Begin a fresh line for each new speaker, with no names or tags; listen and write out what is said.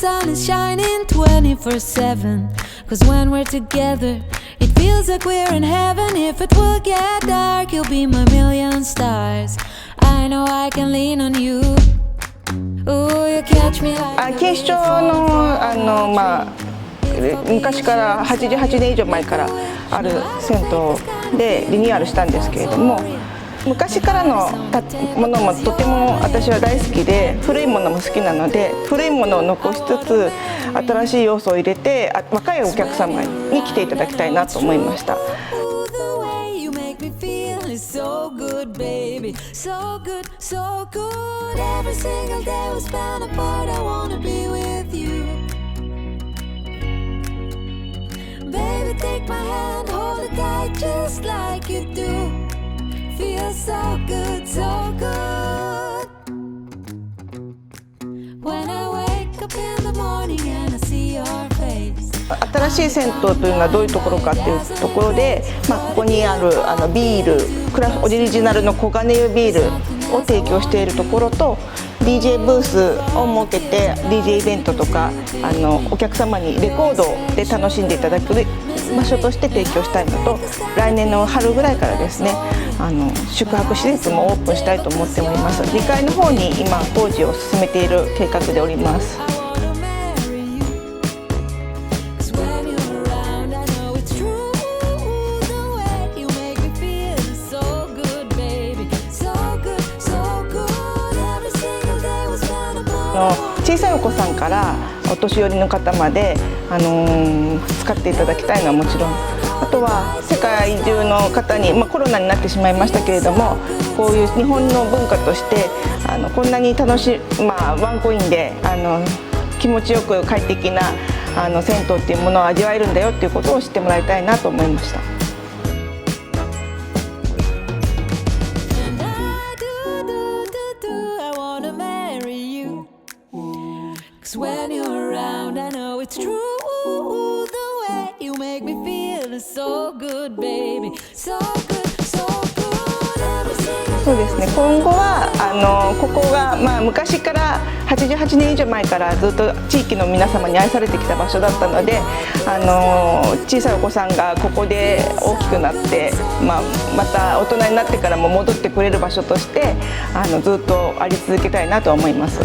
sun is shining 24/7. Cause when we're together, it feels like we're in heaven. If it will get dark, you'll be my million stars. I know I can lean on you. Oh, you catch me like
錦糸町の昔から88年以上前からある銭湯でリニューアルしたんですけれども、昔からのものもとても私は大好きで、古いものも好きなので、古いものを残しつつ新しい要素を入れて若いお客様に来ていただきたいなと思いました。
So good, baby, so good, so good. Every single day we spend apart, I wanna be with you. Baby, take my hand, hold it tight just like you do. Feels so good, so good. When I wake up in the morning and I see your face.
新しい銭湯というのはどういうところかっていうところで、ここにあるビール、オリジナルの黄金湯ビールを提供しているところと、 DJ ブースを設けて DJ イベントとかお客様にレコードで楽しんでいただく場所として提供したいのと、来年の春ぐらいからですね、宿泊施設もオープンしたいと思っております。2階の方に今工事を進めている計画でおります。小さいお子さんからお年寄りの方まで、使っていただきたいのはもちろん、あとは世界中の方に、コロナになってしまいましたけれども、こういう日本の文化としてこんなに楽しい、ワンコインで気持ちよく快適な銭湯っていうものを味わえるんだよっていうことを知ってもらいたいなと思いました。
When you're around, I know it's true. The way you make me feel is so good, baby. So good, so good.
そうですね。今後はここが昔から88年以上前からずっと地域の皆様に愛されてきた場所だったので、小さいお子さんがここで大きくなって、また大人になってからも戻ってくれる場所としてずっとあり続けたいなと思います。